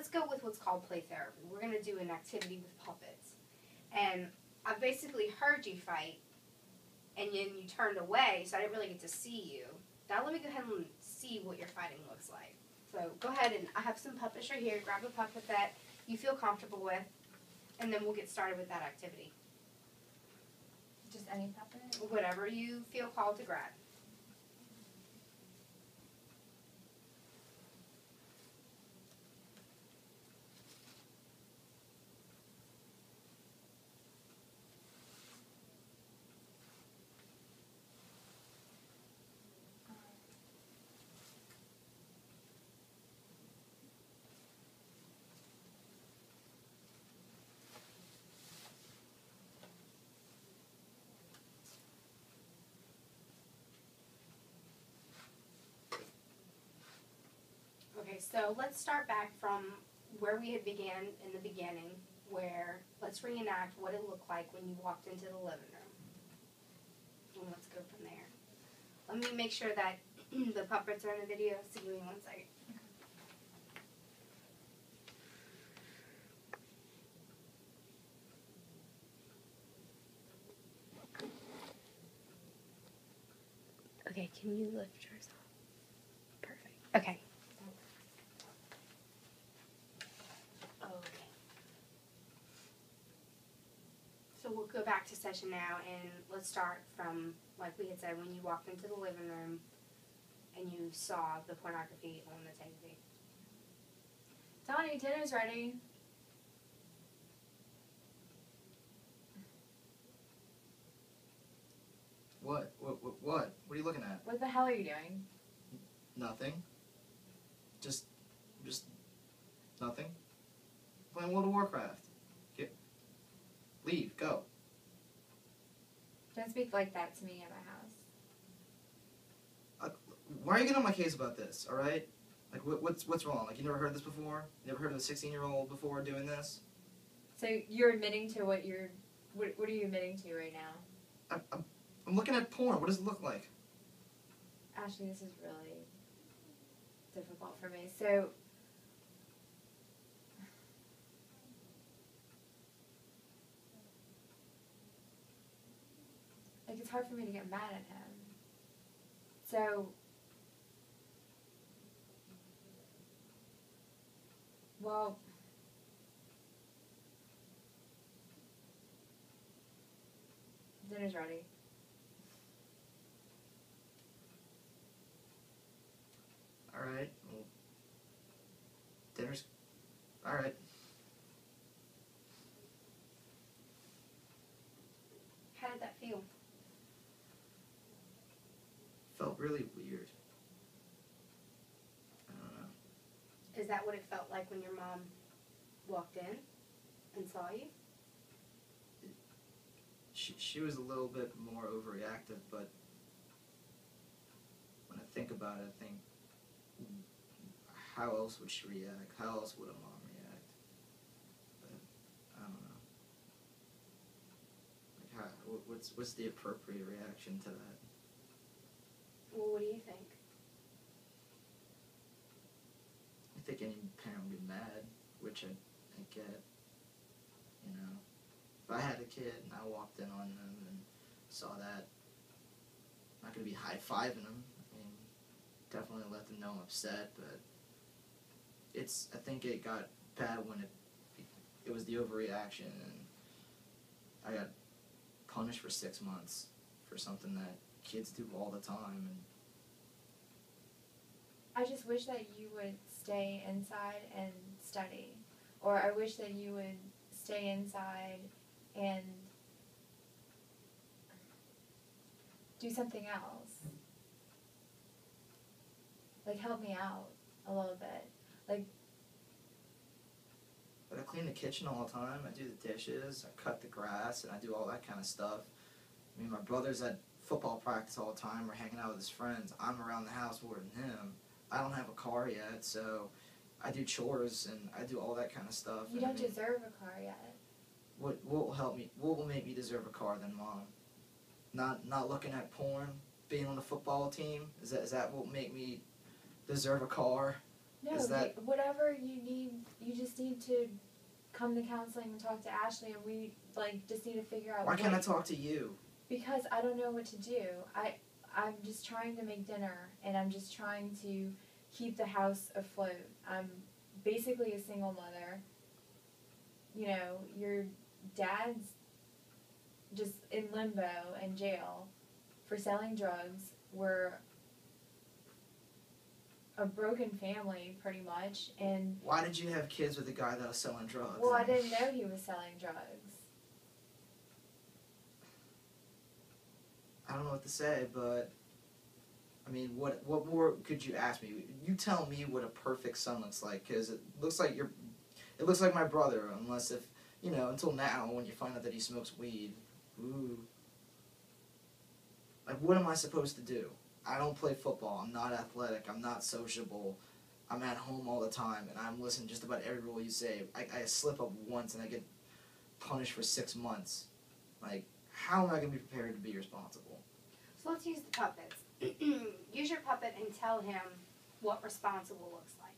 let's go with what's called play therapy. We're going to do an activity with puppets. And I basically heard you fight, and then you turned away, so I didn't really get to see you. Now let me go ahead and see what your fighting looks like. So go ahead, and I have some puppets right here. Grab a puppet that you feel comfortable with, and then we'll get started with that activity. Just any puppet? Whatever you feel called to grab. Okay, so let's start back from where we had began in the beginning, where let's reenact what it looked like when you walked into the living room. And let's go from there. Let me make sure that the puppets are in the video, so give me 1 second. Okay, can you lift yours up? Perfect. Okay. So we'll go back to session now, and let's start from, like we had said, when you walked into the living room and you saw the pornography on the TV. Donnie, dinner's ready. What? What are you looking at? What the hell are you doing? Nothing. Just nothing. Playing World of Warcraft. Leave. Go. Don't speak like that to me at my house. Why are you getting on my case about this? All right. Like, what's wrong? Like, you never heard this before? You never heard of a 16-year-old before doing this? So you're admitting to what you're. What are you admitting to right now? I'm looking at porn. What does it look like? Ashley, this is really difficult for me. So. Like, it's hard for me to get mad at him. So, well, dinner's ready. All right. Well, dinner's... All right. How did that feel? Felt really weird. I don't know. Is that what it felt like when your mom walked in and saw you? She was a little bit more overreactive, but when I think about it, I think, how else would she react? How else would a mom react? But I don't know. Like, what's the appropriate reaction to that? Well, what do you think? I think any parent would be mad, which I get. You know, if I had a kid and I walked in on them and saw that, I'm not going to be high-fiving them. I mean, definitely let them know I'm upset, but I think it got bad when it was the overreaction, and I got punished for 6 months for something that kids do all the time. And I just wish that you would stay inside and study. Or I wish that you would stay inside and do something else. Like, help me out a little bit. Like, but I clean the kitchen all the time. I do the dishes. I cut the grass, and I do all that kind of stuff. I mean, my brother's at football practice all the time. We're hanging out with his friends. I'm around the house more than him. I don't have a car yet, so I do chores and I do all that kind of stuff. You don't deserve a car yet. What will help me? What will make me deserve a car then, Mom? Not looking at porn, being on the football team. Is that what will make me deserve a car? No, is that whatever you need, you come to counseling and talk to Ashley, and we like just need to figure out. Why can't I talk to you? Because I don't know what to do. I'm just trying to make dinner, and I'm just trying to keep the house afloat. I'm basically a single mother. You know, your dad's just in limbo and jail for selling drugs. We're a broken family, pretty much, and... Why did you have kids with a guy that was selling drugs? Well, I didn't know he was selling drugs. I don't know what to say, but... I mean, what more could you ask me? You tell me what a perfect son looks like, because it looks like it looks like my brother, unless if, you know, until now, when you find out that he smokes weed. Ooh. Like, what am I supposed to do? I don't play football, I'm not athletic, I'm not sociable, I'm at home all the time, and I'm listening to just about every rule you say. I slip up once and I get punished for 6 months. Like, how am I going to be prepared to be responsible? So let's use the puppets. Use your puppet and tell him what responsible looks like.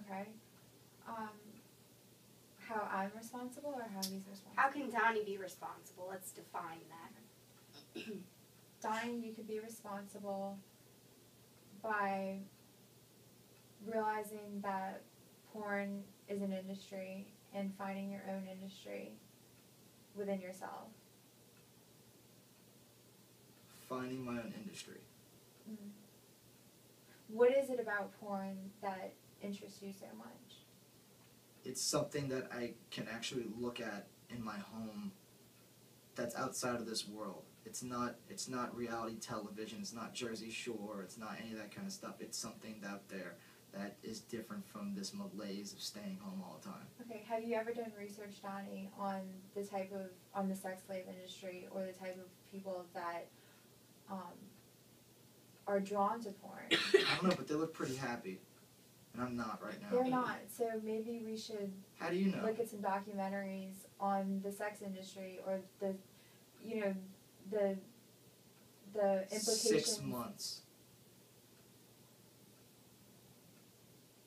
Okay. How I'm responsible or how he's responsible? How can Donnie be responsible? Let's define that. Donnie, you could be responsible by realizing that porn is an industry and finding your own industry within yourself. Finding my own industry. Mm-hmm. What is it about porn that interests you so much? It's something that I can actually look at in my home that's outside of this world. It's not reality television, it's not Jersey Shore, it's not any of that kind of stuff. It's something out there that is different from this malaise of staying home all the time. Okay, have you ever done research, Donnie, on the sex slave industry or the type of people that are drawn to porn? I don't know, but they look pretty happy. And I'm not right now. They're not, so maybe we should How do you know? look at some documentaries on the sex industry or the implications. 6 months.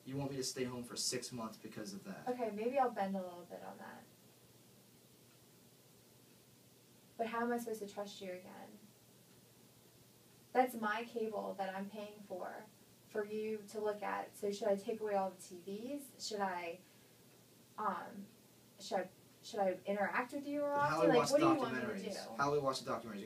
You want me to stay home for 6 months because of that? Okay, maybe I'll bend a little bit on that. But how am I supposed to trust you again? That's my cable that I'm paying for you to look at. So should I take away all the TVs? Should I interact with you more often? Like, what do you want me to do? How do we watch the documentaries?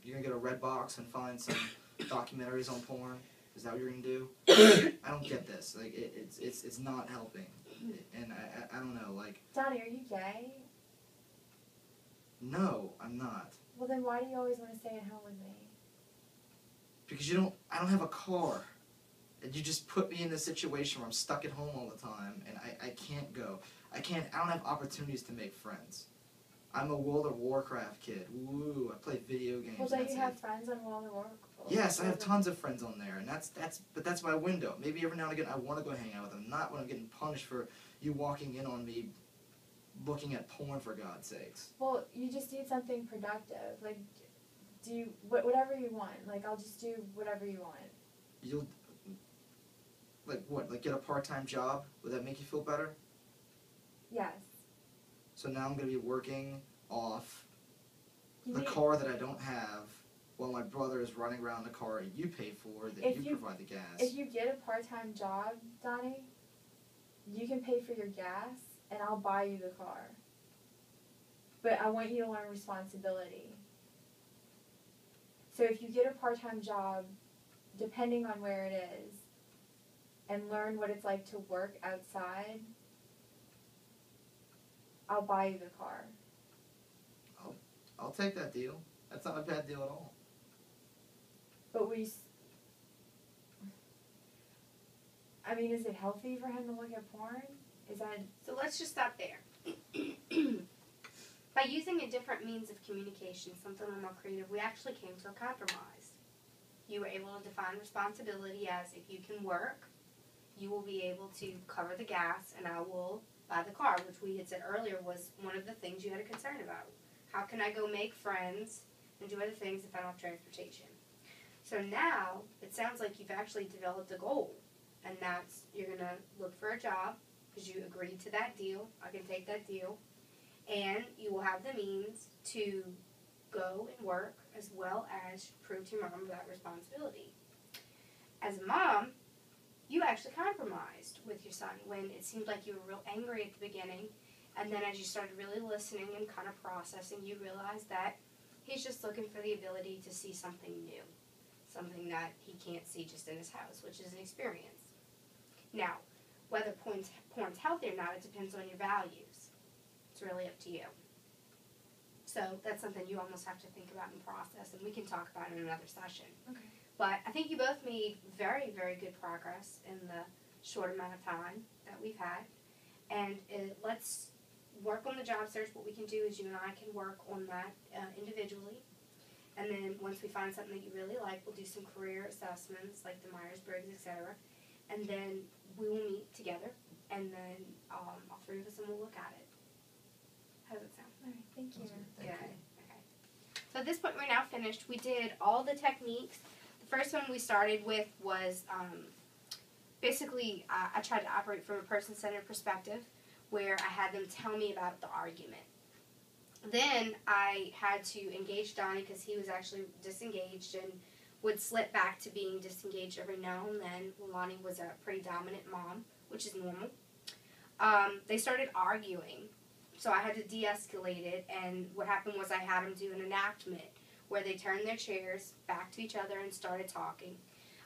You're gonna go to Redbox and find some documentaries on porn? Is that what you're gonna do? I don't get this. Like, it's not helping, and I don't know. Like, Donnie, are you gay? No, I'm not. Well, then why do you always want to stay at home with me? Because I don't have a car. And you just put me in this situation where I'm stuck at home all the time, and I can't go. I don't have opportunities to make friends. I'm a World of Warcraft kid. Woo, I play video games. Well, don't you have friends on World of Warcraft? Yes, I have tons of friends on there, and that's my window. Maybe every now and again I want to go hang out with them, not when I'm getting punished for you walking in on me looking at porn, for God's sakes. Well, you just need something productive. Like, do whatever you want. Like, I'll just do whatever you want. You'll... Like what? Like get a part-time job? Would that make you feel better? Yes. So now I'm going to be working off the car that I don't have while my brother is running around the car you pay for that you provide the gas. If you get a part-time job, Donnie, you can pay for your gas and I'll buy you the car. But I want you to learn responsibility. So if you get a part-time job, depending on where it is, and learn what it's like to work outside, I'll buy you the car. I'll take that deal. That's not a bad deal at all. But I mean, is it healthy for him to look at porn? Is that... So let's just stop there. By using a different means of communication, something a little more creative, we actually came to a compromise. You were able to define responsibility as if you can work, you will be able to cover the gas, and I will buy the car, which we had said earlier was one of the things you had a concern about. How can I go make friends and do other things if I don't have transportation? So now, it sounds like you've actually developed a goal. and that's you're going to look for a job because you agreed to that deal. I can take that deal. And you will have the means to go and work as well as prove to your mom that responsibility. As a mom, you actually compromised with your son when it seemed like you were real angry at the beginning, and then as you started really listening and kind of processing, you realized that he's just looking for the ability to see something new, something that he can't see just in his house, which is an experience. Now, whether porn's healthy or not, it depends on your values. It's really up to you. So that's something you almost have to think about and process, and we can talk about it in another session. Okay. But I think you both made very, very good progress in the short amount of time that we've had. And let's work on the job search. What we can do is you and I can work on that individually. And then once we find something that you really like, we'll do some career assessments like the Myers-Briggs, etc. And then we will meet together, and then all three of us, and we'll look at it. How does it sound? All right, thank you. Thank you. Okay. So at this point, we're now finished. We did all the techniques. The first one we started with was basically I tried to operate from a person-centered perspective where I had them tell me about the argument. Then I had to engage Donnie because he was actually disengaged and would slip back to being disengaged every now and then. Lonnie was a pretty dominant mom, which is normal. They started arguing, so I had to de-escalate it, and what happened was I had them do an enactment where they turned their chairs back to each other and started talking.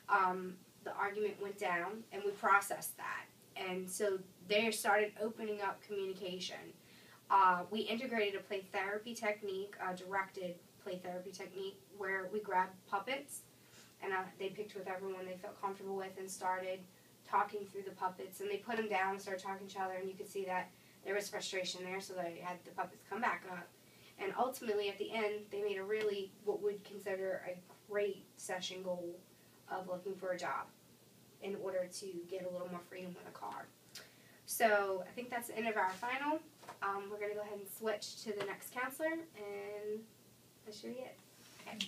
The argument went down, and we processed that. And so they started opening up communication. We integrated a play therapy technique, a directed play therapy technique, where we grabbed puppets, and they picked whichever one they felt comfortable with and started talking through the puppets. And they put them down and started talking to each other, and you could see that there was frustration there, so they had the puppets come back up. And ultimately, at the end, they made a really, what we'd consider a great session goal of looking for a job in order to get a little more freedom with a car. So I think that's the end of our final. We're going to go ahead and switch to the next counselor, and that should be it. Okay.